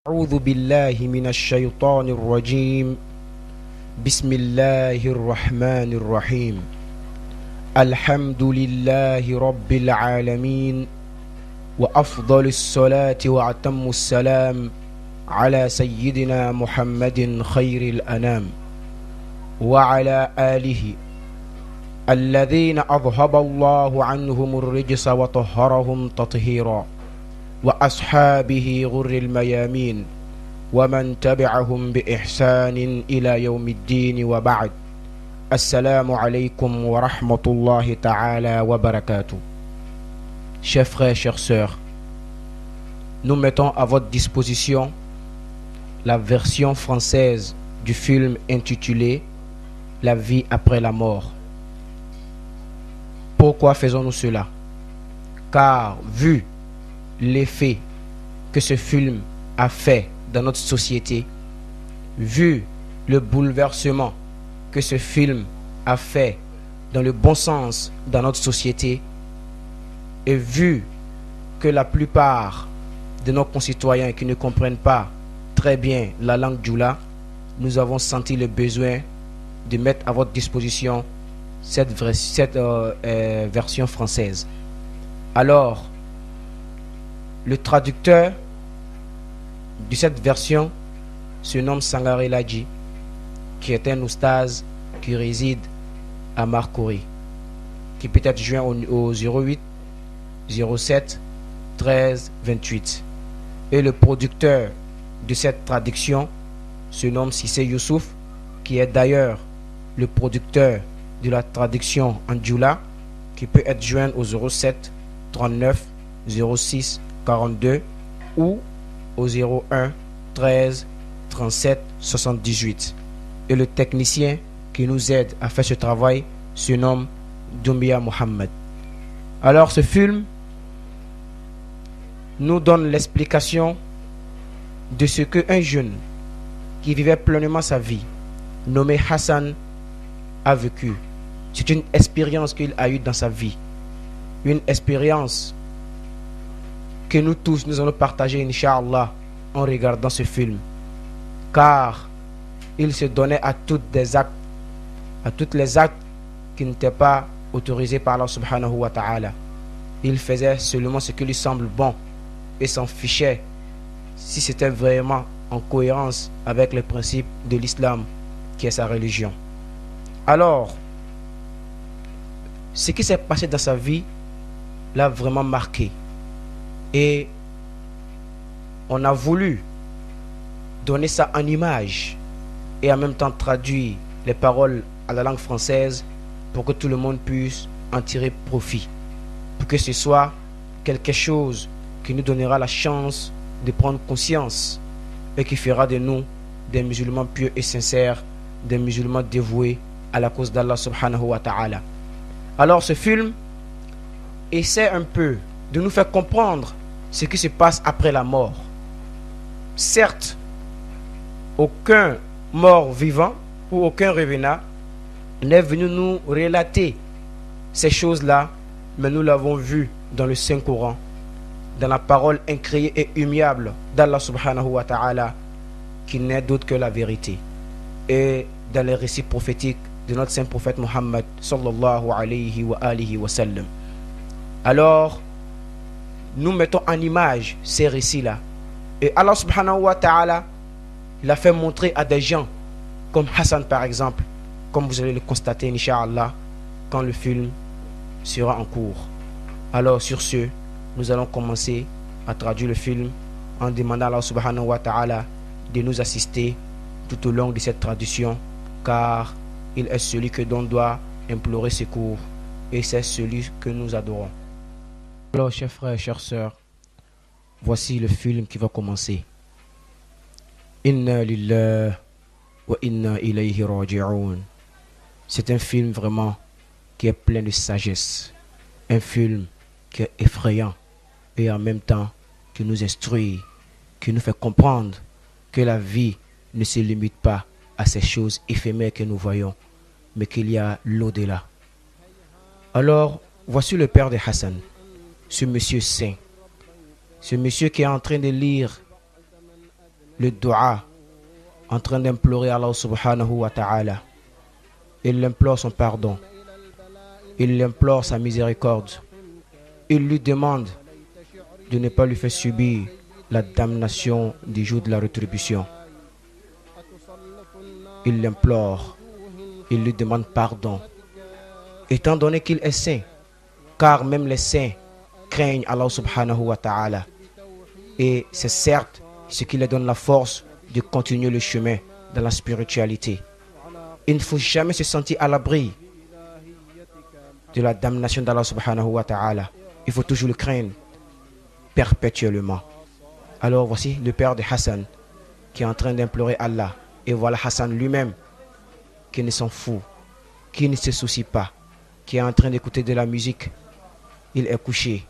أعوذ بالله من الشيطان الرجيم. بسم الله الرحمن الرحيم. الحمد لله رب العالمين، وأفضل الصلاة وأتم السلام على سيدنا محمد خير الأنام وعلى آله الذين أذهب الله عنهم الرجس وطهرهم تطهيرا، وأصحابه غر الميامين ومن تبعهم بإحسان إلى يوم الدين، وبعد. السلام عليكم ورحمة الله تعالى وبركاته. Chers frères, chères sœurs, nous mettons à votre disposition la version française du film intitulé La vie après la mort. Pourquoi faisons-nous cela? Car vu l'effet que ce film a fait dans notre société, vu le bouleversement que ce film a fait dans le bon sens dans notre société, et vu que la plupart de nos concitoyens qui ne comprennent pas très bien la langue djoula, nous avons senti le besoin de mettre à votre disposition cette version française. Alors, le traducteur de cette version se nomme Sangaré Ladji, qui est un oustaz qui réside à Marcory, qui peut être joint au 08 07 13 28. Et le producteur de cette traduction se nomme Sissé Youssouf, qui est d'ailleurs le producteur de la traduction en djoula, qui peut être joint au 07 39 06 42 ou au 01 13 37 78. Et le technicien qui nous aide à faire ce travail se nomme Doumbia Mohamed. Alors ce film nous donne l'explication de ce qu'un jeune qui vivait pleinement sa vie, nommé Hassan, a vécu. C'est une expérience qu'il a eue dans sa vie, une expérience que nous tous, nous allons partager, Inch'Allah, en regardant ce film. Car il se donnait à tous les actes qui n'étaient pas autorisés par Allah subhanahu wa ta'ala. Il faisait seulement ce qui lui semble bon et s'en fichait si c'était vraiment en cohérence avec les principes de l'islam qui est sa religion. Alors, ce qui s'est passé dans sa vie l'a vraiment marqué. Et on a voulu donner ça en image et en même temps traduire les paroles à la langue française pour que tout le monde puisse en tirer profit. Pour que ce soit quelque chose qui nous donnera la chance de prendre conscience et qui fera de nous des musulmans pieux et sincères, des musulmans dévoués à la cause d'Allah subhanahu wa ta'ala. Alors ce film essaie un peu de nous faire comprendre ce qui se passe après la mort. Certes, aucun mort vivant ou aucun revenant n'est venu nous relater ces choses-là, mais nous l'avons vu dans le Saint-Coran, dans la parole incréée et humiliable d'Allah subhanahu wa ta'ala, qui n'est d'autre que la vérité, et dans les récits prophétiques de notre saint prophète Muhammad sallallahu alayhi wa alihi wa sallam. Alors, nous mettons en image ces récits-là. Et Allah subhanahu wa ta'ala l'a fait montrer à des gens comme Hassan par exemple, comme vous allez le constater Inch'Allah quand le film sera en cours. Alors sur ce, nous allons commencer à traduire le film en demandant à Allah subhanahu wa ta'ala de nous assister tout au long de cette traduction, car il est celui que l'on doit implorer secours et c'est celui que nous adorons. Alors, chers frères et chères sœurs, voici le film qui va commencer. Inna lillahi wa inna ilayhi raji'un. C'est un film vraiment qui est plein de sagesse. Un film qui est effrayant et en même temps qui nous instruit, qui nous fait comprendre que la vie ne se limite pas à ces choses éphémères que nous voyons, mais qu'il y a l'au-delà. Alors, voici le père de Hassan. Ce monsieur saint, ce monsieur qui est en train de lire le dua, en train d'implorer Allah subhanahu wa ta'ala. Il implore son pardon. Il implore sa miséricorde. Il lui demande de ne pas lui faire subir la damnation du jour de la rétribution. Il l'implore. Il lui demande pardon. Étant donné qu'il est saint, car même les saints craignent Allah subhanahu wa ta'ala. Et c'est certes ce qui leur donne la force de continuer le chemin dans la spiritualité. Il ne faut jamais se sentir à l'abri de la damnation d'Allah subhanahu wa ta'ala. Il faut toujours le craindre perpétuellement. Alors voici le père de Hassan qui est en train d'implorer Allah. Et voilà Hassan lui-même qui ne s'en fout, qui ne se soucie pas, qui est en train d'écouter de la musique. Il est couché.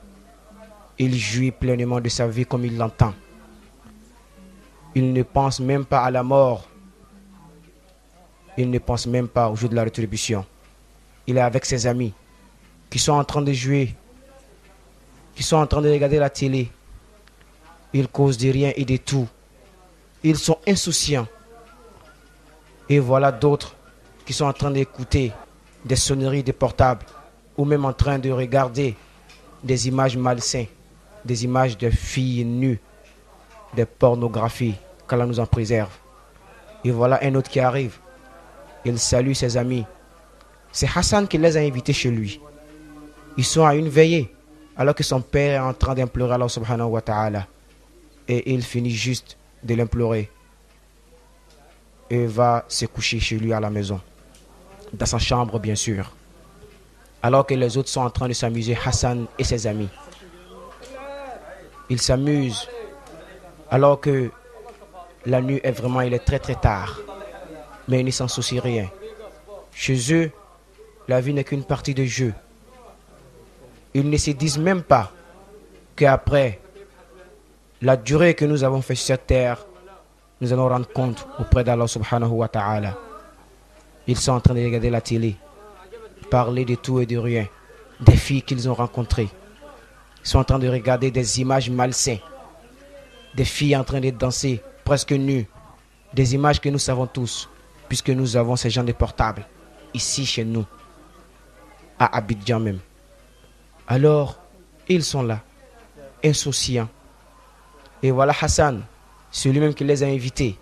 Il jouit pleinement de sa vie comme il l'entend. Il ne pense même pas à la mort. Il ne pense même pas au jour de la rétribution. Il est avec ses amis qui sont en train de jouer, qui sont en train de regarder la télé. Ils causent de rien et de tout. Ils sont insouciants. Et voilà d'autres qui sont en train d'écouter des sonneries de portables ou même en train de regarder des images malsaines, des images de filles nues, des pornographies, qu'Allah nous en préserve. Et voilà un autre qui arrive. Il salue ses amis. C'est Hassan qui les a invités chez lui. Ils sont à une veillée, alors que son père est en train d'implorer Allah subhanahu wa ta'ala. Et il finit juste de l'implorer. Et va se coucher chez lui à la maison. Dans sa chambre, bien sûr. Alors que les autres sont en train de s'amuser, Hassan et ses amis. Ils s'amusent. Alors que la nuit est vraiment, il est très très tard. Mais ils ne s'en soucient rien. Chez eux, la vie n'est qu'une partie de jeu. Ils ne se disent même pas qu'après la durée que nous avons fait sur cette terre, nous allons rendre compte auprès d'Allah subhanahu wa ta'ala. Ils sont en train de regarder la télé, parler de tout et de rien, des filles qu'ils ont rencontrées. Ils sont en train de regarder des images malsaines, des filles en train de danser presque nues, des images que nous savons tous, puisque nous avons ces gens de portables, ici chez nous, à Abidjan même. Alors, ils sont là, insouciants. Et voilà Hassan, celui-même qui les a invités,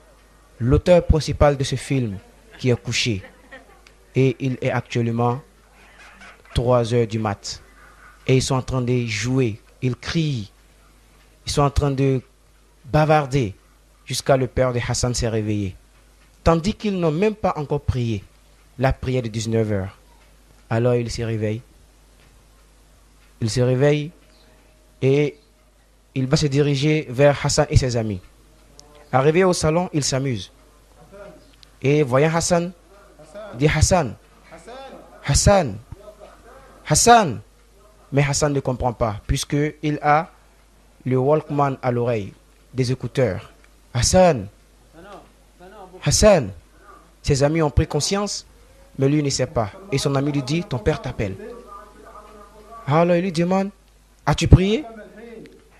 l'auteur principal de ce film, qui est couché. Et il est actuellement 3 heures du mat. Et ils sont en train de jouer, ils crient, ils sont en train de bavarder, jusqu'à le père de Hassan s'est réveillé. Tandis qu'ils n'ont même pas encore prié la prière de 19 heures. Alors il se réveille. Il se réveille et il va se diriger vers Hassan et ses amis. Arrivé au salon, il s'amuse. Et voyant Hassan, il dit Hassan, Hassan, Hassan. Mais Hassan ne comprend pas, puisqu'il a le Walkman à l'oreille, des écouteurs. Hassan, Hassan. Ses amis ont pris conscience, mais lui ne sait pas. Et son ami lui dit, ton père t'appelle. Alors il lui demande, as-tu prié?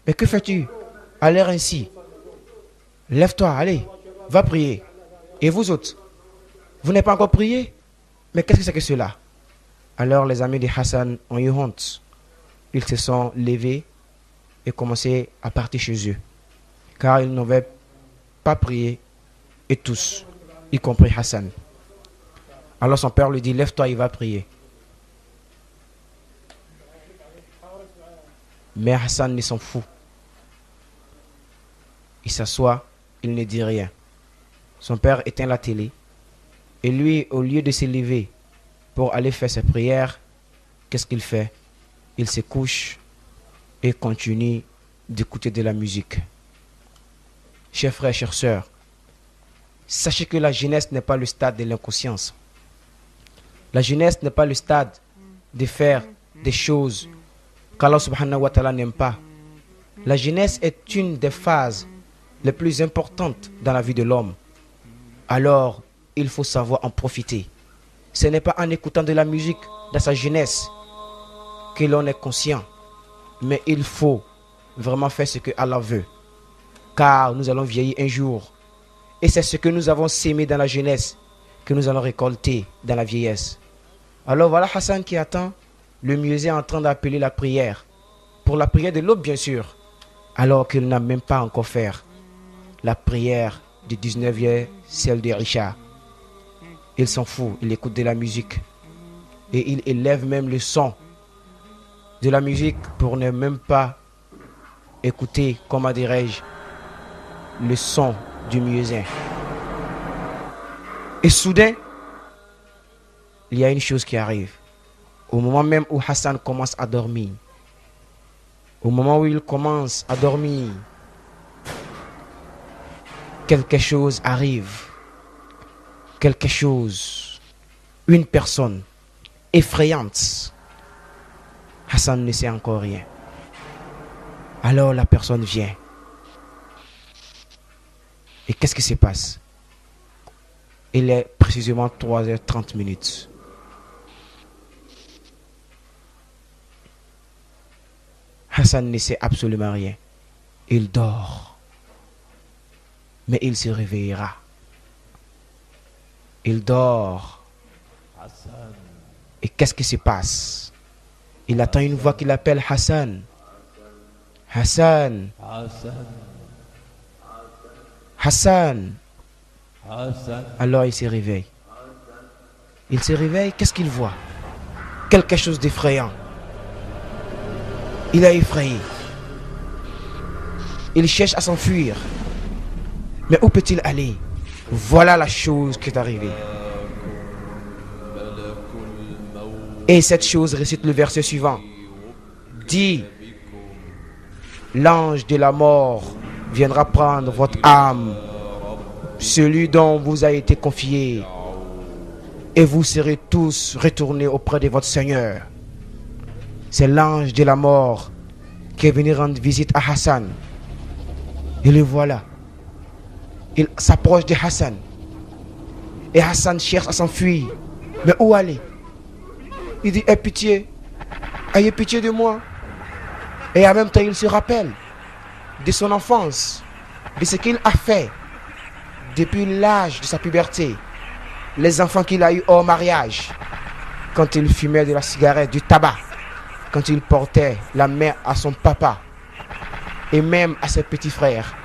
Mais que fais-tu à l'air ainsi? Lève-toi, allez, va prier. Et vous autres, vous n'avez pas encore prié? Mais qu'est-ce que c'est que cela? Alors les amis de Hassan ont eu honte. Ils se sont levés et commencé à partir chez eux. Car ils n'avaient pas prié, et tous, y compris Hassan. Alors son père lui dit, lève-toi, il va prier. Mais Hassan ne s'en fout. Il s'assoit, il ne dit rien. Son père éteint la télé. Et lui, au lieu de se lever pour aller faire ses prières, qu'est-ce qu'il fait? Il se couche et continue d'écouter de la musique. Chers frères, chères sœurs, sachez que la jeunesse n'est pas le stade de l'inconscience. La jeunesse n'est pas le stade de faire des choses qu'Allah subhanahu wa ta'ala n'aime pas. La jeunesse est une des phases les plus importantes dans la vie de l'homme. Alors, il faut savoir en profiter. Ce n'est pas en écoutant de la musique dans sa jeunesse que l'on est conscient, mais il faut vraiment faire ce que Allah veut. car nous allons vieillir un jour. Et c'est ce que nous avons sémé dans la jeunesse que nous allons récolter dans la vieillesse. Alors voilà Hassan qui attend. Le muezzin est en train d'appeler la prière. Pour la prière de l'aube, bien sûr. Alors qu'il n'a même pas encore fait la prière du 19e, celle de Isha. Il s'en fout, il écoute de la musique. Et il élève même le son de la musique pour ne même pas écouter, comment dirais-je, le son du muezzin. Et soudain, il y a une chose qui arrive. Au moment même où Hassan commence à dormir, au moment où il commence à dormir, quelque chose arrive. Quelque chose, une personne effrayante. Hassan ne sait encore rien. Alors la personne vient. Et qu'est-ce qui se passe? Il est précisément 3h30. Hassan ne sait absolument rien. Il dort. Mais il se réveillera. Il dort. Et qu'est-ce qui se passe? Il attend une voix qui l'appelle Hassan. Hassan. Hassan. Alors il se réveille. Il se réveille, qu'est-ce qu'il voit? Quelque chose d'effrayant. Il est effrayé. Il cherche à s'enfuir. Mais où peut-il aller? Voilà la chose qui est arrivée. Et cette chose récite le verset suivant. Dit, l'ange de la mort viendra prendre votre âme, celui dont vous a été confié, et vous serez tous retournés auprès de votre Seigneur. C'est l'ange de la mort qui est venu rendre visite à Hassan. Et le voilà. Il s'approche de Hassan. Et Hassan cherche à s'enfuir. Mais où aller? Il dit, aie pitié. Ayez pitié de moi. Et en même temps, il se rappelle de son enfance, de ce qu'il a fait depuis l'âge de sa puberté. Les enfants qu'il a eus hors mariage. Quand il fumait de la cigarette, du tabac. Quand il portait la main à son papa. Et même à ses petits frères.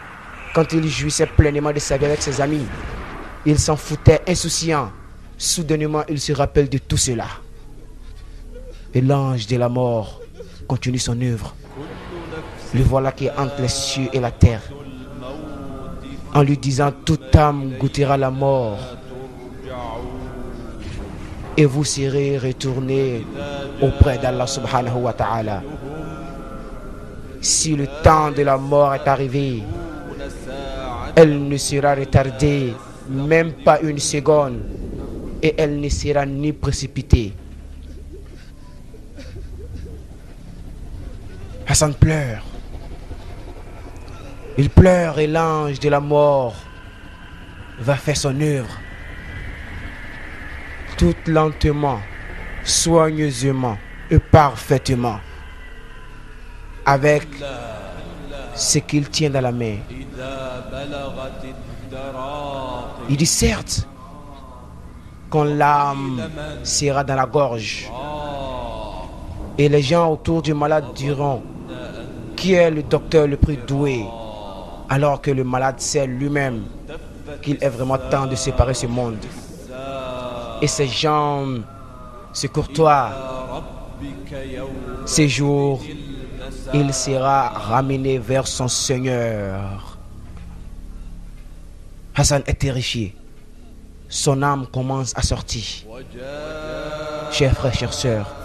Quand il jouissait pleinement de sa vie avec ses amis, il s'en foutait insouciant. Soudainement, il se rappelle de tout cela. Et l'ange de la mort continue son œuvre. Le voilà qui est entre les cieux et la terre. En lui disant, toute âme goûtera la mort. Et vous serez retournés auprès d'Allah subhanahu wa ta'ala. Si le temps de la mort est arrivé, elle ne sera retardée, même pas une seconde, et elle ne sera ni précipitée. Hassan pleure. Il pleure et l'ange de la mort va faire son œuvre. Tout lentement, soigneusement et parfaitement. Avec ce qu'il tient dans la main. Il dit certes, quand l'âme sera dans la gorge, et les gens autour du malade diront, qui est le docteur le plus doué? Alors que le malade sait lui-même qu'il est vraiment temps de séparer ce monde. Et ces gens, ce courtois, ces jours, il sera ramené vers son Seigneur. Hassan est terrifié. Son âme commence à sortir. Chers frères, chères sœurs,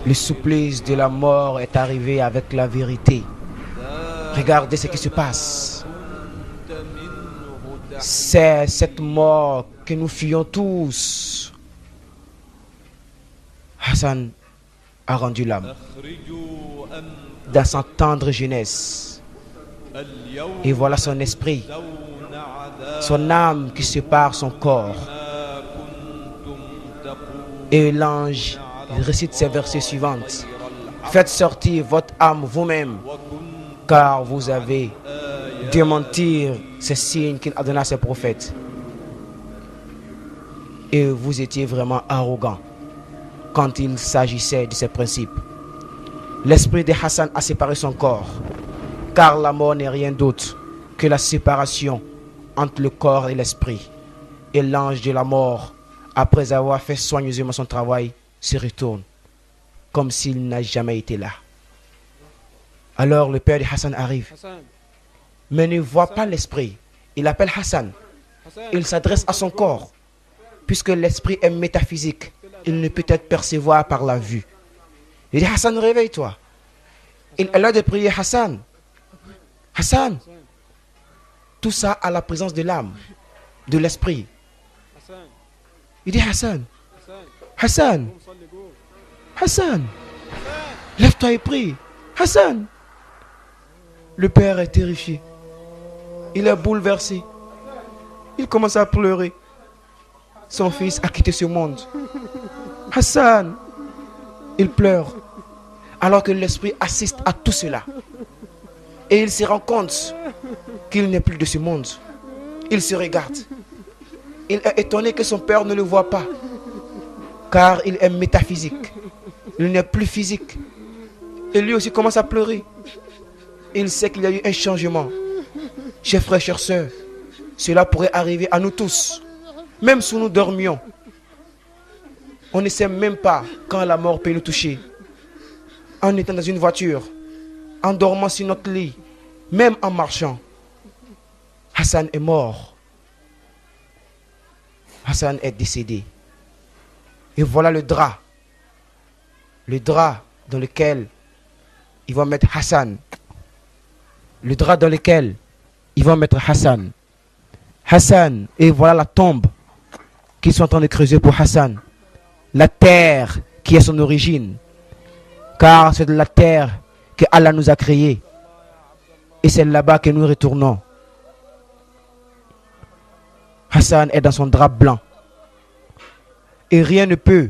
le supplice de la mort est arrivé avec la vérité. Regardez ce qui se passe. C'est cette mort que nous fuyons tous. Hassan a rendu l'âme dans sa tendre jeunesse. Et voilà son esprit, son âme qui sépare son corps. Et l'ange récite ces versets suivants. Faites sortir votre âme vous-même car vous avez démenti ces signes qu'il a donnés à ses prophètes. Et vous étiez vraiment arrogant quand il s'agissait de ces principes. L'esprit de Hassan a séparé son corps, car la mort n'est rien d'autre que la séparation entre le corps et l'esprit. Et l'ange de la mort, après avoir fait soigneusement son travail, se retourne, comme s'il n'a jamais été là. Alors le père de Hassan arrive, mais ne voit pas l'esprit. Il appelle Hassan. Il s'adresse à son corps. Puisque l'esprit est métaphysique, il ne peut être percevoir par la vue. Il dit, Hassan, réveille-toi. Il est là de prier, Hassan. Hassan. Tout ça à la présence de l'âme, de l'esprit. Il dit, Hassan. Hassan. Hassan. Lève-toi et prie. Hassan. Le père est terrifié. Il est bouleversé. Il commence à pleurer. Son fils a quitté ce monde. Hassan, il pleure, alors que l'esprit assiste à tout cela. Et il se rend compte qu'il n'est plus de ce monde. Il se regarde. Il est étonné que son père ne le voit pas, car il est métaphysique. Il n'est plus physique. Et lui aussi commence à pleurer. Il sait qu'il y a eu un changement. Chers frères, chères sœurs, cela pourrait arriver à nous tous. Même si nous dormions, on ne sait même pas quand la mort peut nous toucher. En étant dans une voiture, en dormant sur notre lit, même en marchant. Hassan est mort. Hassan est décédé. Et voilà le drap. Le drap dans lequel ils vont mettre Hassan. Le drap dans lequel ils vont mettre Hassan. Hassan, et voilà la tombe qu'ils sont en train de creuser pour Hassan. La terre qui est son origine. Car c'est de la terre que Allah nous a créée. Et c'est là-bas que nous retournons. Hassan est dans son drap blanc. Et rien ne peut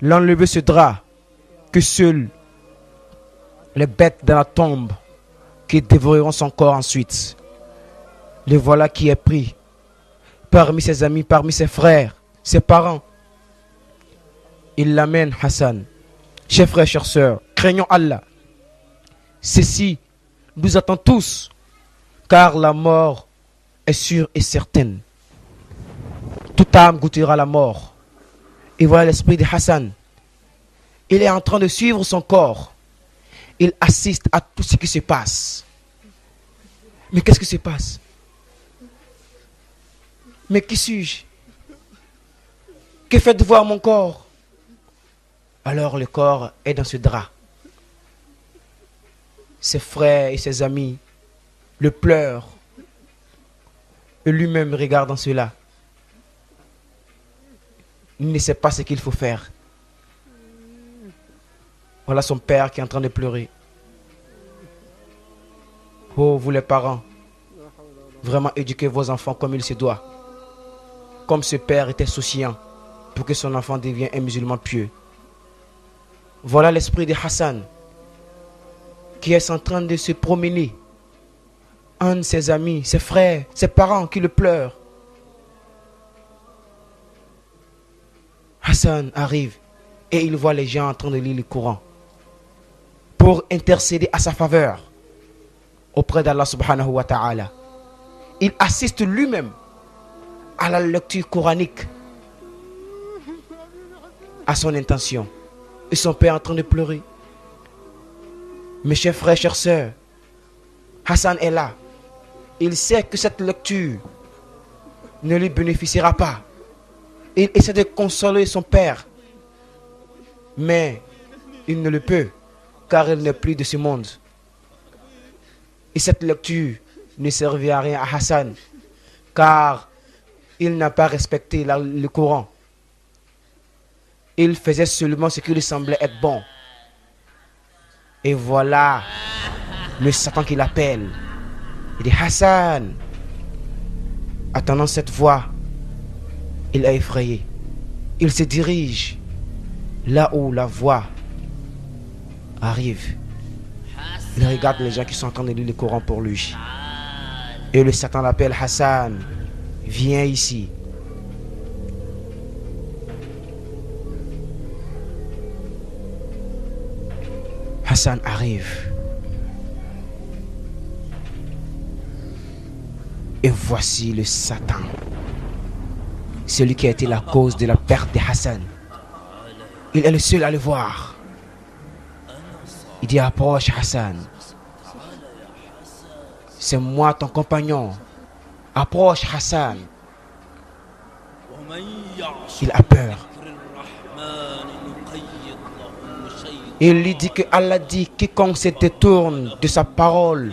l'enlever ce drap que seules les bêtes dans la tombe qui dévoreront son corps ensuite. Le voilà qui est pris parmi ses amis, parmi ses frères, ses parents. Il l'amène, Hassan. Chers frères, chères sœurs, craignons Allah. Ceci nous attend tous, car la mort est sûre et certaine. Toute âme goûtera la mort. Et voilà l'esprit de Hassan. Il est en train de suivre son corps. Il assiste à tout ce qui se passe. Mais qu'est-ce qui se passe? Mais qui suis-je? Que faites-vous à mon corps? Alors le corps est dans ce drap. Ses frères et ses amis le pleurent. Et lui-même regarde dans cela. Il ne sait pas ce qu'il faut faire. Voilà son père qui est en train de pleurer. Oh, vous les parents, vraiment éduquez vos enfants comme il se doit. Comme ce père était souciant pour que son enfant devienne un musulman pieux. Voilà l'esprit de Hassan qui est en train de se promener. Un de ses amis, ses frères, ses parents qui le pleurent. Hassan arrive et il voit les gens en train de lire le Coran pour intercéder à sa faveur auprès d'Allah subhanahu wa ta'ala. Il assiste lui-même à la lecture coranique à son intention. Et son père est en train de pleurer. Mes chers frères, chères sœurs, Hassan est là. Il sait que cette lecture ne lui bénéficiera pas. Il essaie de consoler son père. Mais il ne le peut, car il n'est plus de ce monde. Et cette lecture ne servira à rien à Hassan, car il n'a pas respecté le Coran. Il faisait seulement ce qui lui semblait être bon. Et voilà le Satan qui l'appelle. Il dit Hassan. Attendant cette voix, il est effrayé. Il se dirige là où la voix arrive. Il regarde les gens qui sont en train de lire le Coran pour lui. Et le Satan l'appelle Hassan. Viens ici. Hassan arrive. Et voici le Satan. Celui qui a été la cause de la perte de Hassan. Il est le seul à le voir. Il dit, approche Hassan. C'est moi ton compagnon. Approche Hassan. Il a peur. Il lui dit que Allah dit, quiconque se détourne de sa parole,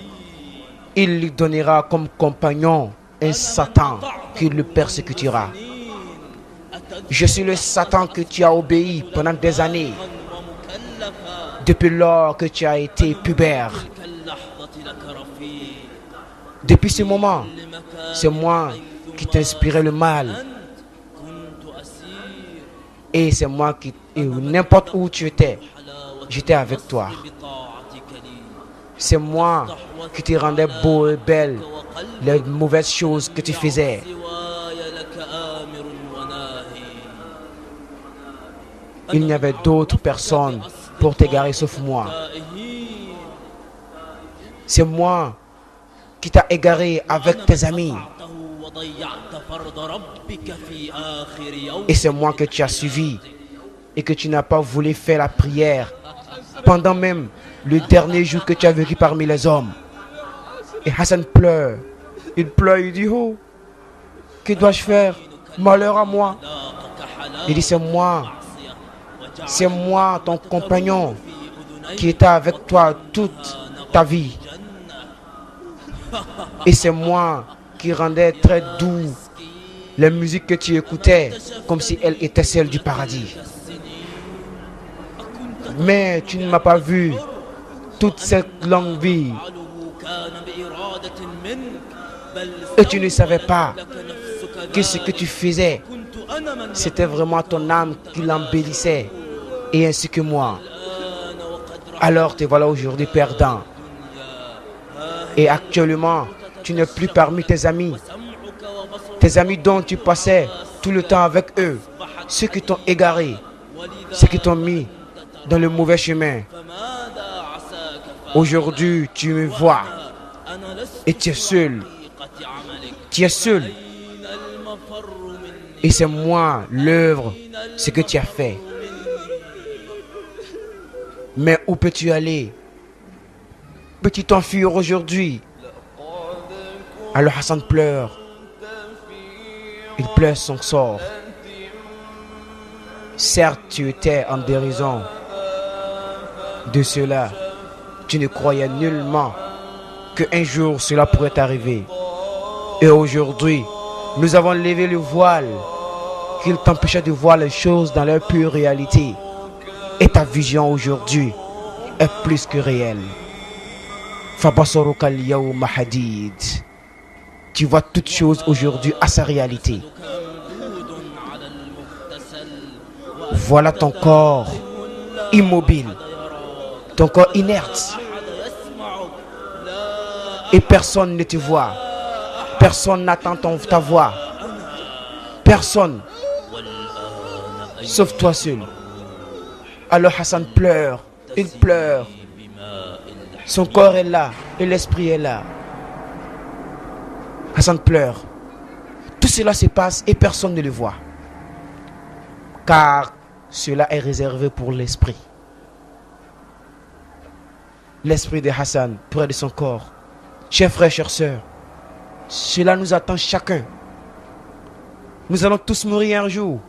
il lui donnera comme compagnon un Satan qui le persécutera. Je suis le Satan que tu as obéi pendant des années. Depuis lors que tu as été pubère. Depuis ce moment, c'est moi qui t'inspirais le mal. Et c'est moi qui, n'importe où tu étais, j'étais avec toi. C'est moi qui te rendais beau et belle les mauvaises choses que tu faisais. Il n'y avait d'autres personnes pour t'égarer sauf moi. C'est moi qui t'a égaré avec tes amis. Et c'est moi que tu as suivi et que tu n'as pas voulu faire la prière pendant même le dernier jour que tu as vécu parmi les hommes. Et Hassan pleure. Il pleure, il dit, oh, que dois-je faire? Malheur à moi. Il dit, c'est moi, ton compagnon, qui était avec toi toute ta vie. Et c'est moi qui rendais très doux les musiques que tu écoutais, comme si elles étaient celles du paradis. Mais tu ne m'as pas vu toute cette longue vie. Et tu ne savais pas que ce que tu faisais, c'était vraiment ton âme qui l'embellissait, et ainsi que moi. Alors te voilà aujourd'hui perdant. Et actuellement, tu n'es plus parmi tes amis. Tes amis dont tu passais tout le temps avec eux. Ceux qui t'ont égaré. Ceux qui t'ont mis dans le mauvais chemin. Aujourd'hui, tu me vois. Et tu es seul. Tu es seul. Et c'est moi, l'œuvre, ce que tu as fait. Mais où peux-tu aller? Peux-tu t'enfuir aujourd'hui? Alors Hassan pleure. Il pleure son sort. Certes, tu étais en dérision de cela. Tu ne croyais nullement qu'un jour cela pourrait t'arriver. Et aujourd'hui, nous avons levé le voile qu'il t'empêchait de voir les choses dans leur pure réalité. Et ta vision aujourd'hui est plus que réelle. Fabasaruka al-yawma hadid. Tu vois toutes choses aujourd'hui à sa réalité. Voilà ton corps immobile, ton corps inerte. Et personne ne te voit. Personne n'attend ta voix. Personne. Sauf toi seul. Alors Hassan pleure. Il pleure. Son corps est là et l'esprit est là. Hassan pleure. Tout cela se passe et personne ne le voit. Car cela est réservé pour l'esprit. L'esprit de Hassan près de son corps. Chers frères, chères sœurs, cela nous attend chacun. Nous allons tous mourir un jour.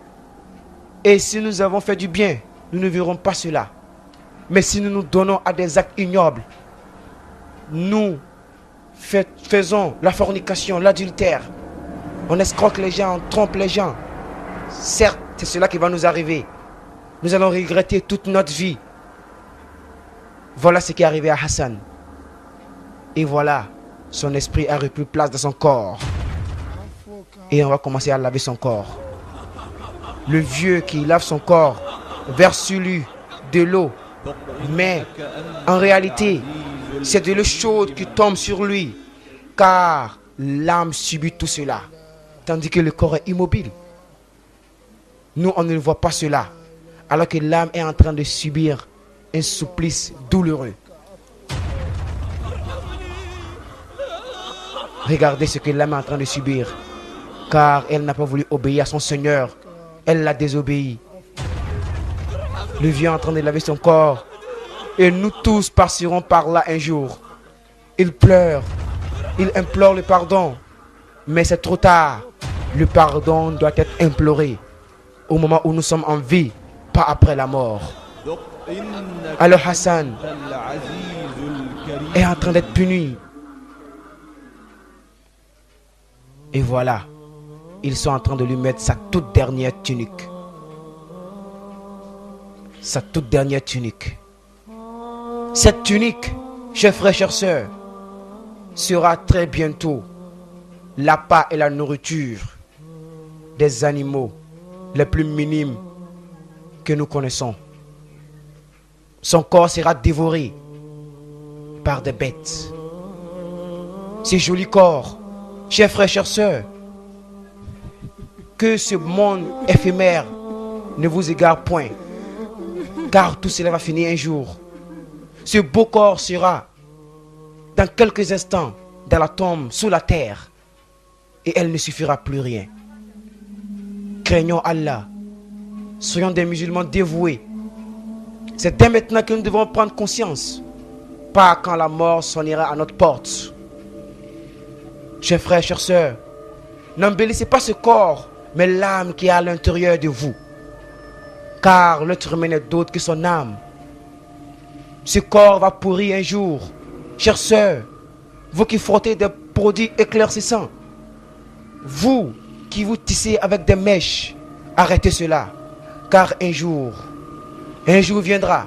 Et si nous avons fait du bien, nous ne verrons pas cela. Mais si nous nous donnons à des actes ignobles, nous faisons la fornication, l'adultère, on escroque les gens, on trompe les gens. Certes, c'est cela qui va nous arriver. Nous allons regretter toute notre vie. Voilà ce qui est arrivé à Hassan. Et voilà, son esprit a repris place dans son corps. Et on va commencer à laver son corps. Le vieux qui lave son corps verse sur lui de l'eau. Mais en réalité, C'est de l'eau chaude qui tombe sur lui, car l'âme subit tout cela, tandis que le corps est immobile. Nous, on ne voit pas cela, alors que l'âme est en train de subir un supplice douloureux. Regardez ce que l'âme est en train de subir, car elle n'a pas voulu obéir à son Seigneur. Elle l'a désobéi. Le vieux est en train de laver son corps, et nous tous passerons par là un jour. Il pleure, il implore le pardon, mais c'est trop tard. Le pardon doit être imploré au moment où nous sommes en vie, pas après la mort. Alors Hassan est en train d'être puni. Et voilà, ils sont en train de lui mettre sa toute dernière tunique. Sa toute dernière tunique. Cette tunique, chers frères, chères sœurs, sera très bientôt l'appât et la nourriture des animaux les plus minimes que nous connaissons. Son corps sera dévoré par des bêtes. Ces jolis corps, chers frères, chères sœurs, que ce monde éphémère ne vous égare point, car tout cela va finir un jour. Ce beau corps sera dans quelques instants dans la tombe, sous la terre, et elle ne suffira plus rien. Craignons Allah, soyons des musulmans dévoués. C'est dès maintenant que nous devons prendre conscience, pas quand la mort sonnera à notre porte. Chers frères, chères sœurs, n'embellissez pas ce corps, mais l'âme qui est à l'intérieur de vous. Car l'être humain n'est d'autre que son âme. Ce corps va pourrir un jour. Chères sœurs, vous qui frottez des produits éclaircissants, vous qui vous tissez avec des mèches, arrêtez cela. Car un jour viendra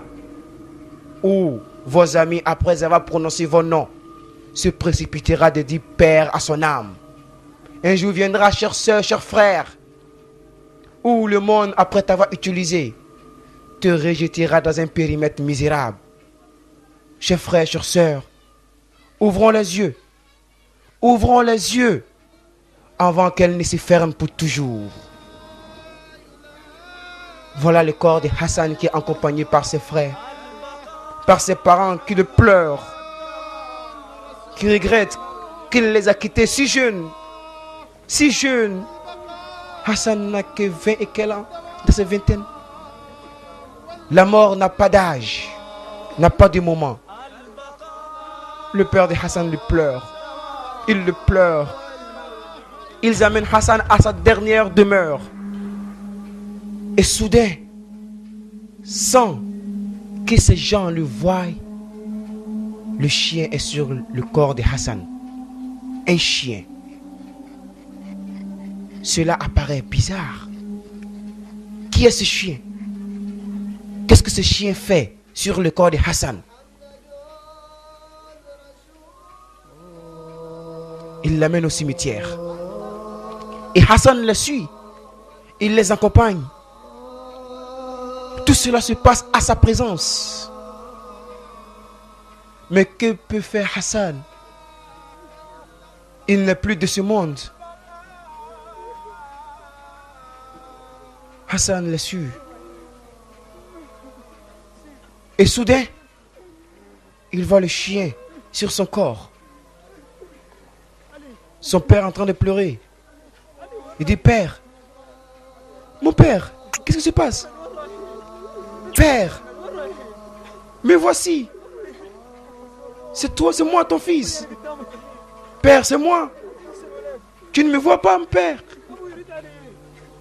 où vos amis, après avoir prononcé vos noms, se précipitera de dire Père à son âme. Un jour viendra, chères sœurs, chers frères, où le monde, après t'avoir utilisé, te rejettera dans un périmètre misérable. Chers frères, chères sœurs, ouvrons les yeux. Ouvrons les yeux avant qu'elles ne se ferment pour toujours. Voilà le corps de Hassan qui est accompagné par ses frères, par ses parents qui le pleurent, qui regrettent qu'il les a quittés si jeunes. Si jeune. Hassan n'a que 20 et quelques ans dans ses vingtaines. La mort n'a pas d'âge, n'a pas de moment. Le père de Hassan le pleure. Il le pleure. Ils amènent Hassan à sa dernière demeure. Et soudain, sans que ces gens le voient, le chien est sur le corps de Hassan. Un chien. Cela apparaît bizarre. Qui est ce chien? Qu'est-ce que ce chien fait sur le corps de Hassan? Il l'amène au cimetière. Et Hassan le suit. Il les accompagne. Tout cela se passe à sa présence. Mais que peut faire Hassan? Il n'est plus de ce monde. Hassan le suit. Et soudain, il voit le chien sur son corps. Son père en train de pleurer. Il dit, Père, mon père, qu'est-ce qui se passe? Père, me voici. C'est toi, c'est moi ton fils. Père, c'est moi. Tu ne me vois pas, mon père.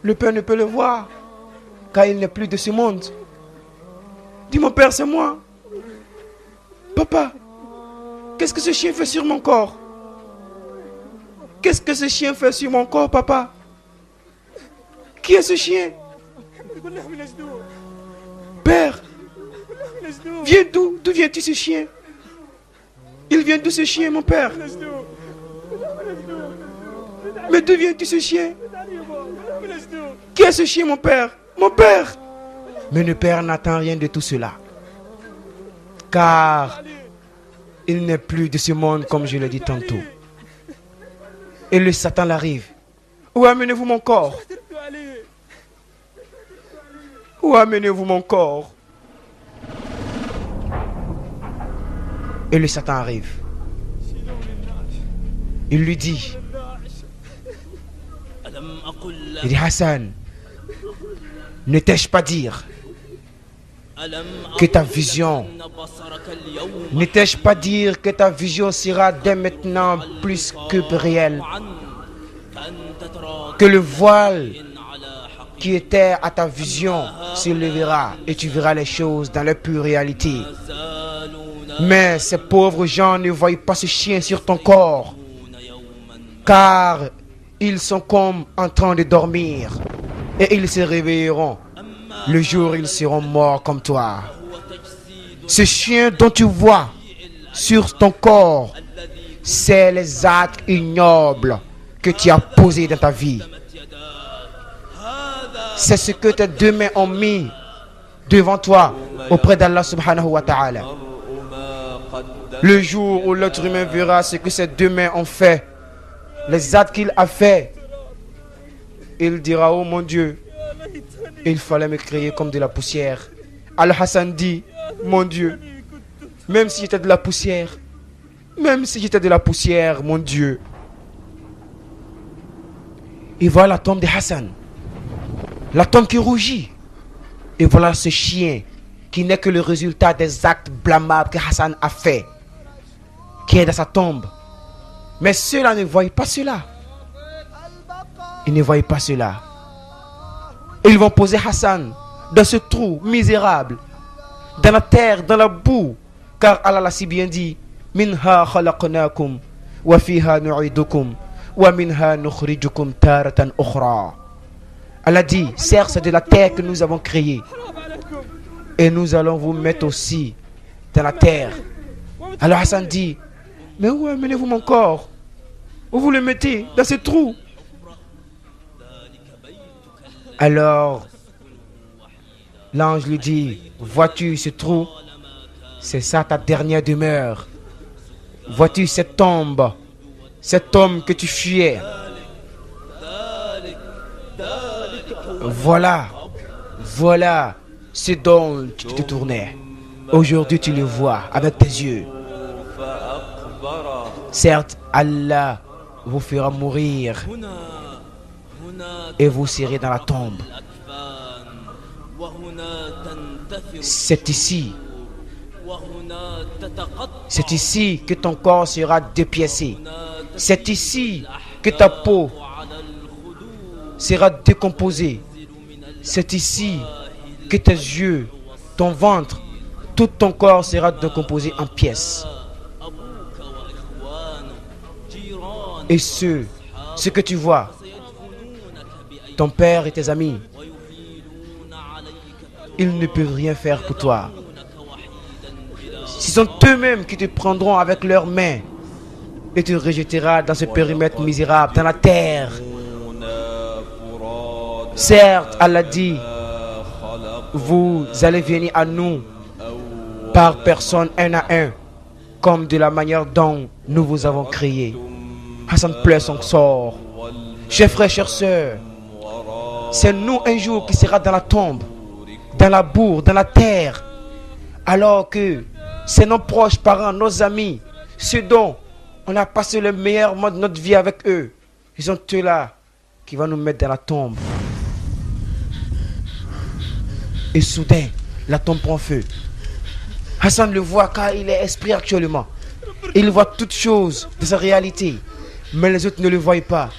Le père ne peut le voir, car il n'est plus de ce monde. Dis, mon père, c'est moi. Papa, qu'est-ce que ce chien fait sur mon corps? Qu'est-ce que ce chien fait sur mon corps, papa? Qui est ce chien? Père, viens d'où? D'où viens-tu ce chien? Il vient d'où ce chien, mon père? Mais d'où viens-tu ce chien? Qui est ce chien, mon père? Mon père! Mais le père n'attend rien de tout cela. Car Il n'est plus de ce monde comme je l'ai dit tantôt. Et le Satan l'arrive. Où amenez-vous mon corps? Où amenez-vous mon corps? Et le Satan arrive. Il lui dit, il dit, Hassan, ne t'ai-je pas dire que ta vision, ne t'ai-je pas dire que ta vision sera dès maintenant plus que réelle, que le voile qui était à ta vision se lèvera et tu verras les choses dans leur pure réalité. Mais ces pauvres gens ne voient pas ce chien sur ton corps, car ils sont comme en train de dormir et ils se réveilleront le jour où ils seront morts comme toi. Ce chien dont tu vois sur ton corps, c'est les actes ignobles que tu as posés dans ta vie. C'est ce que tes deux mains ont mis devant toi auprès d'Allah subhanahu wa ta'ala. Le jour où l'autre humain verra ce que ses deux mains ont fait, les actes qu'il a fait, il dira, oh mon Dieu, il fallait me créer comme de la poussière. Al-Hassan dit, mon Dieu, même si j'étais de la poussière, mon Dieu. Et voilà la tombe de Hassan, la tombe qui rougit. Et voilà ce chien qui n'est que le résultat des actes blâmables que Hassan a fait, qui est dans sa tombe. Mais ceux-là ne voient pas cela. Ils ne voient pas cela. Ils vont poser Hassan dans ce trou misérable, dans la terre, dans la boue, car Allah l'a si bien dit, minha khalaqnakum wa fiha nu'idukum wa minha nukhrijukum taratan ukhra. Allah dit, certes c'est de la terre que nous avons créé et nous allons vous mettre aussi dans la terre. Alors Hassan dit, mais où amenez-vous mon corps? Où vous le mettez? Dans ce trou. Alors l'ange lui dit, vois-tu ce trou? C'est ça ta dernière demeure. Vois-tu cette tombe, cet homme que tu fuyais? Voilà ce dont tu te tournais. Aujourd'hui tu le vois avec tes yeux. Certes, Allah vous fera mourir et vous serez dans la tombe. C'est ici que ton corps sera dépiécé. C'est ici que ta peau sera décomposée. C'est ici que tes yeux, ton ventre, tout ton corps sera décomposé en pièces. Et ce que tu vois, ton père et tes amis, ils ne peuvent rien faire pour toi. Ce sont eux-mêmes qui te prendront avec leurs mains et te rejetteront dans ce périmètre misérable, dans la terre. Certes, Allah dit, vous allez venir à nous par personne, un à un, comme de la manière dont nous vous avons créé. Hassan pleure son sort. Chers frères, chères sœurs, c'est nous un jour qui sera dans la tombe, dans la bourre, dans la terre, alors que c'est nos proches, parents, nos amis, ceux dont on a passé le meilleur moment de notre vie avec eux. Ils sont eux là qui vont nous mettre dans la tombe. Et soudain, la tombe prend feu. Hassan le voit car il est esprit actuellement. Il voit toutes choses de sa réalité. Mais les autres ne le voient pas.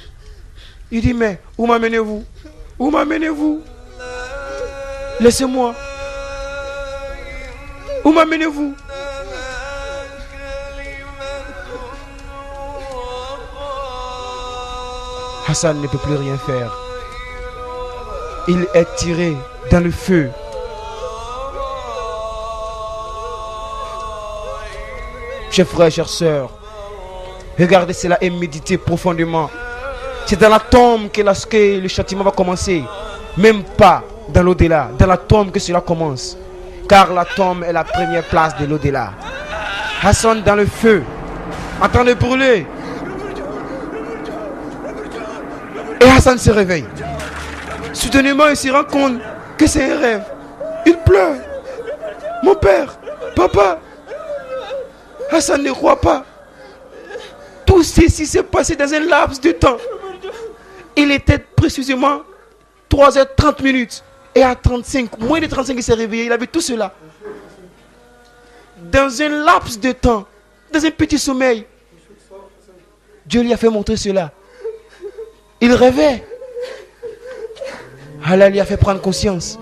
Il dit, mais où m'amenez-vous? Où m'amenez-vous? Laissez-moi. Où m'amenez-vous? Hassan ne peut plus rien faire. Il est tiré dans le feu. Chers frères, chères sœurs, regardez cela et méditez profondément. C'est dans la tombe que le châtiment va commencer. Même pas dans l'au-delà. Dans la tombe que cela commence. Car la tombe est la première place de l'au-delà. Hassan dans le feu, en train de brûler. Et Hassan se réveille. Soudainement, il se rend compte que c'est un rêve. Il pleure. Mon père, papa. Hassan ne croit pas. Tout ceci s'est passé dans un laps de temps. Il était précisément 3h30. Et à 35, moins de 35, il s'est réveillé. Il a vu tout cela. Dans un laps de temps, dans un petit sommeil, Dieu lui a fait montrer cela. Il rêvait. Allah lui a fait prendre conscience.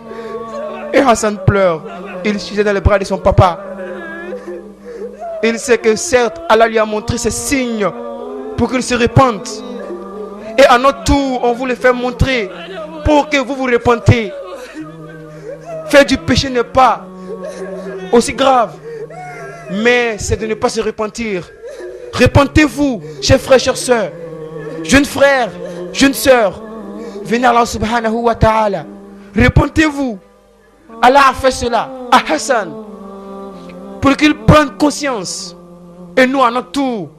Et Hassan pleure. Il suivait dans les bras de son papa. Il sait que certes, Allah lui a montré ces signes pour qu'il se repente. Et à notre tour, on vous les fait montrer pour que vous vous repentez. Faire du péché n'est pas aussi grave, mais c'est de ne pas se repentir. Repentez-vous, chers frères, chères sœurs, jeunes frères, jeunes sœurs. Venez à Allah subhanahu wa ta'ala. Repentez-vous. Allah a fait cela à Hassan pour qu'il prenne conscience. Et nous, à notre tour,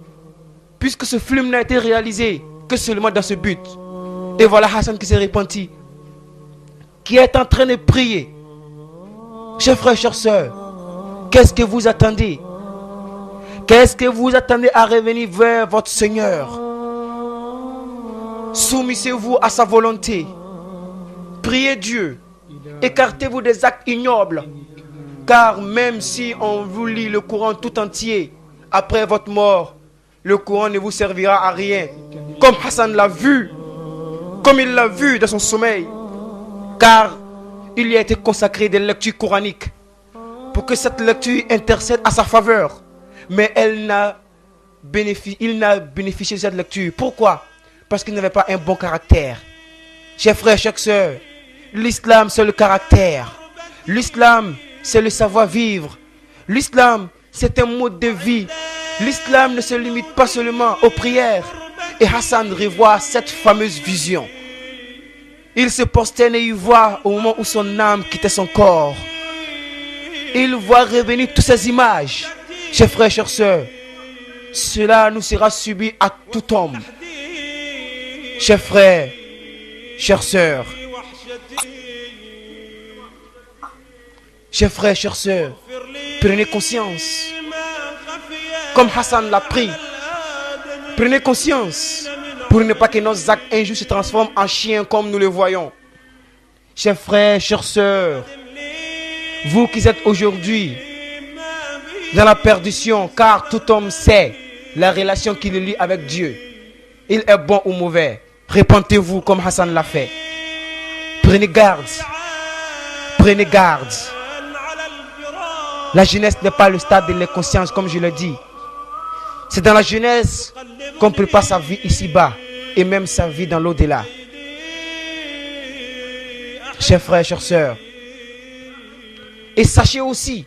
puisque ce film n'a été réalisé que seulement dans ce but. Et voilà Hassan qui s'est repenti, qui est en train de prier. Chers frères, chères sœurs, qu'est-ce que vous attendez? Qu'est-ce que vous attendez à revenir vers votre Seigneur? Soumettez-vous à sa volonté. Priez Dieu. Écartez-vous des actes ignobles. Car même si on vous lit le Coran tout entier, après votre mort, le Coran ne vous servira à rien. Comme Hassan l'a vu, comme il l'a vu dans son sommeil. Car il lui a été consacré des lectures coraniques pour que cette lecture intercède à sa faveur. Mais il n'a bénéficié de cette lecture. Pourquoi? Parce qu'il n'avait pas un bon caractère. Chers frères, chères sœurs, l'islam c'est le caractère. L'islam c'est le savoir-vivre. L'islam c'est un mode de vie. L'islam ne se limite pas seulement aux prières. Et Hassan revoit cette fameuse vision. Il se prosterne et il voit au moment où son âme quittait son corps. Il voit revenir toutes ces images. Chers frères, chères sœurs, cela nous sera subi à tout homme. Chers frères, chères sœurs, chers frères, chères sœurs, prenez conscience. Comme Hassan l'a pris, prenez conscience pour ne pas que nos actes injustes se transforment en chiens comme nous le voyons. Chers frères, chères sœurs, vous qui êtes aujourd'hui dans la perdition, car tout homme sait la relation qu'il lie avec Dieu. Il est bon ou mauvais. Repentez-vous comme Hassan l'a fait. Prenez garde. Prenez garde. La jeunesse n'est pas le stade de l'inconscience, comme je l'ai dit. C'est dans la jeunesse qu'on prépare sa vie ici-bas et même sa vie dans l'au-delà. Chers frères, chères sœurs, et sachez aussi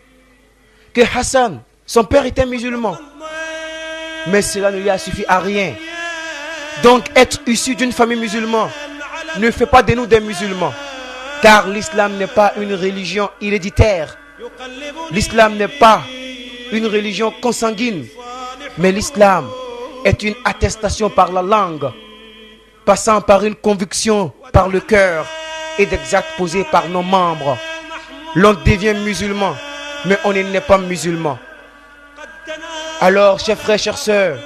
que Hassan, son père était musulman, mais cela ne lui a suffi à rien. Donc être issu d'une famille musulmane ne fait pas de nous des musulmans, car l'islam n'est pas une religion héréditaire. L'islam n'est pas une religion consanguine, mais l'islam est une attestation par la langue, passant par une conviction par le cœur et des actes posés par nos membres. L'on devient musulman, mais on n'est pas musulman. Alors, chers frères, chères sœurs,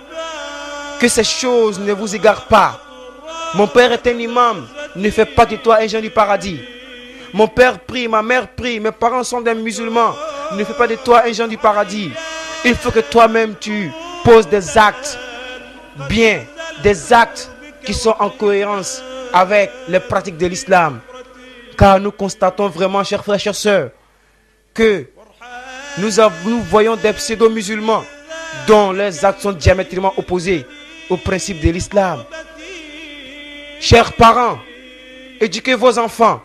que ces choses ne vous égarent pas. Mon père est un imam, ne fais pas de toi un gens du paradis. Mon père prie, ma mère prie, mes parents sont des musulmans, ne fais pas de toi un gens du paradis. Il faut que toi-même tu poses des actes bien, des actes qui sont en cohérence avec les pratiques de l'islam. Car nous constatons vraiment, chers frères, chères sœurs, que nous voyons des pseudo-musulmans dont les actes sont diamétralement opposés aux principes de l'islam. Chers parents, éduquez vos enfants.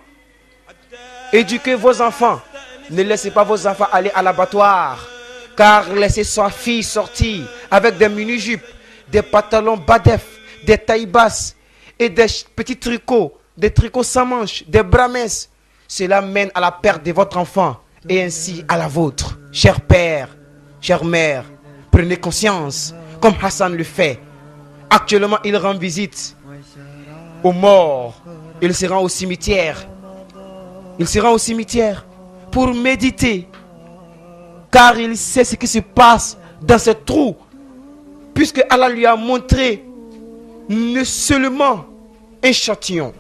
Éduquez vos enfants. Ne laissez pas vos enfants aller à l'abattoir. Car laissez sa fille sortir avec des mini-jupes, des pantalons badef, des tailles basses et des petits tricots, des tricots sans manches, des bramesses. Cela mène à la perte de votre enfant et ainsi à la vôtre. Cher père, chère mère, Prenez conscience, comme Hassan le fait. Actuellement, il rend visite aux morts. Il se rend au cimetière. Il se rend au cimetière pour méditer. Car il sait ce qui se passe dans ce trou. Puisque Allah lui a montré ne seulement un échantillon.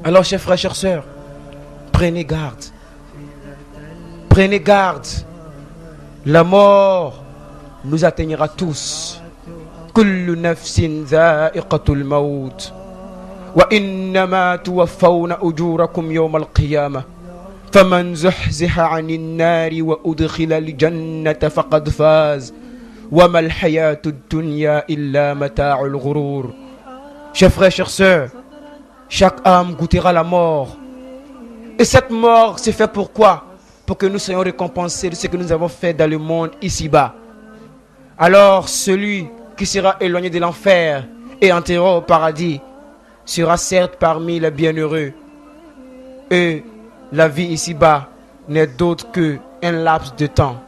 Alors, chers frères, chères sœurs, prenez garde. Prenez garde. La mort nous atteignera tous. كل نفس ذائقة الموت وإنما توفون أجوركم يوم القيامة فمن زحزح عن النار وأدخل الجنة فقد فاز وما الحياة الدنيا إلا متاع الغرور. Chers frères, chères sœurs, chaque âme goûtera la mort. Et cette mort c'est fait pourquoi? Pour que nous soyons récompensés de ce que nous avons fait dans le monde ici-bas. Alors celui qui sera éloigné de l'enfer et enterré au paradis sera certes parmi les bienheureux. Et la vie ici-bas n'est d'autre qu'un laps de temps.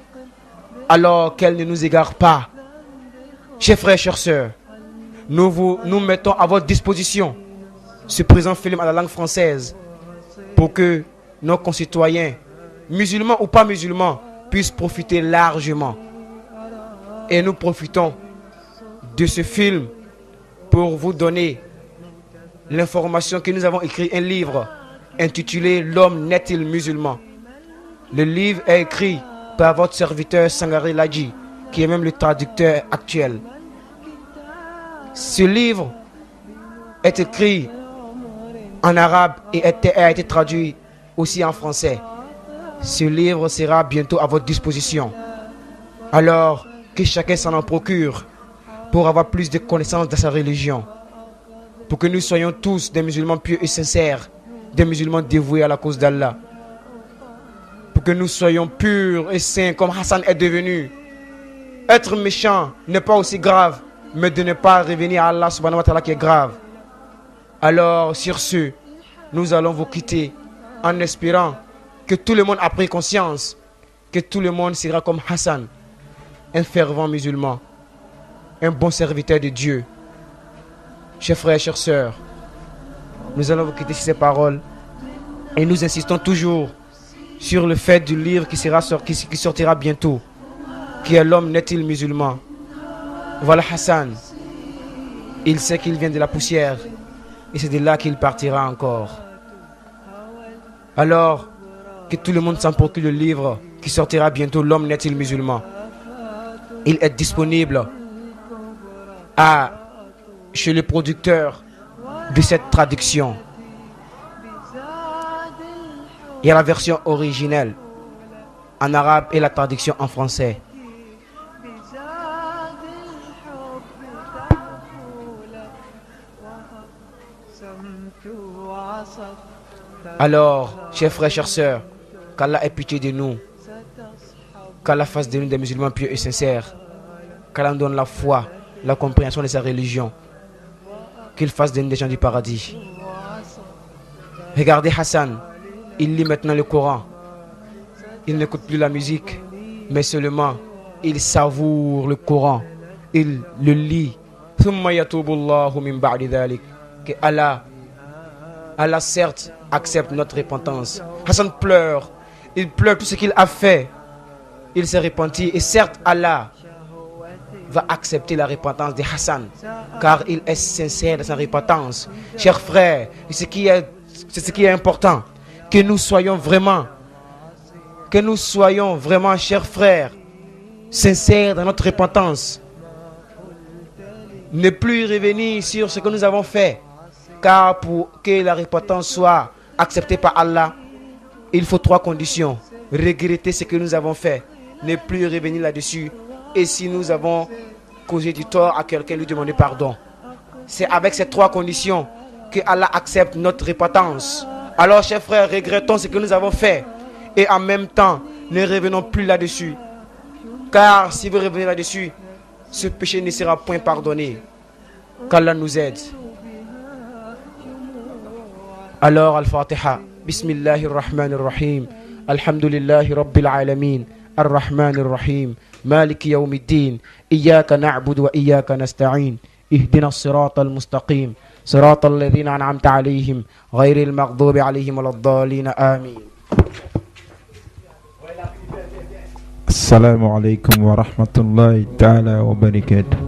Alors qu'elle ne nous égare pas. Chers frères, chères sœurs, nous mettons à votre disposition ce présent film à la langue française pour que nos concitoyens, musulmans ou pas musulmans, puissent profiter largement. Et nous profitons de ce film pour vous donner l'information que nous avons écrit un livre intitulé L'homme n'est-il musulman? Le livre est écrit par votre serviteur Sangare Ladji, qui est même le traducteur actuel. Ce livre est écrit en arabe et a été traduit aussi en français. Ce livre sera bientôt à votre disposition. Alors que chacun s'en en procure pour avoir plus de connaissances de sa religion. Pour que nous soyons tous des musulmans pieux et sincères, des musulmans dévoués à la cause d'Allah. Pour que nous soyons purs et saints comme Hassan est devenu. Être méchant n'est pas aussi grave, mais de ne pas revenir à Allah subhanahu wa ta'ala qui est grave. Alors sur ce, nous allons vous quitter en espérant que tout le monde a pris conscience, que tout le monde sera comme Hassan, un fervent musulman, un bon serviteur de Dieu. Chers frères et chères sœurs, nous allons vous quitter sur ces paroles et nous insistons toujours sur le fait du livre qui sortira bientôt, qui est L'homme n'est-il musulman? Voilà Hassan, il sait qu'il vient de la poussière et c'est de là qu'il partira encore. Alors que tout le monde s'en procure le livre qui sortira bientôt, L'homme n'est-il musulman? Il est disponible chez le producteur de cette traduction. Il y a la version originelle en arabe et la traduction en français. Alors, chers frères, chères sœurs, qu'Allah ait pitié de nous, qu'Allah fasse de nous des musulmans pieux et sincères, qu'Allah nous donne la foi, la compréhension de sa religion, qu'il fasse de nous des gens du paradis. Regardez Hassan, il lit maintenant le Coran. Il n'écoute plus la musique, mais seulement il savoure le Coran. Il le lit. Que Allah certes accepte notre repentance. Hassan pleure. Il pleure tout ce qu'il a fait. Il s'est repenti. Et certes Allah va accepter la repentance de Hassan, car il est sincère dans sa repentance. Chers frères, c'est ce qui est important, que nous soyons vraiment, chers frères, sincères dans notre repentance. Ne plus revenir sur ce que nous avons fait, car pour que la repentance soit acceptée par Allah, il faut 3 conditions. Regretter ce que nous avons fait, ne plus revenir là-dessus, et si nous avons causé du tort à quelqu'un, lui demander pardon. C'est avec ces 3 conditions que Allah accepte notre repentance. Alors, chers frères, regrettons ce que nous avons fait et en même temps, ne revenons plus là-dessus. Car si vous revenez là-dessus, ce péché ne sera point pardonné. Qu'Allah nous aide. Alors, Al-Fatiha. Bismillahirrahmanirrahim. Alhamdulillahi Rabbil Alamin. الرحمن الرحيم مالك يوم الدين إياك نعبد وإياك نستعين اهدنا الصراط المستقيم صراط الذين أنعمت عليهم غير المغضوب عليهم ولا الضالين آمين. السلام عليكم ورحمة الله تعالى وبركاته.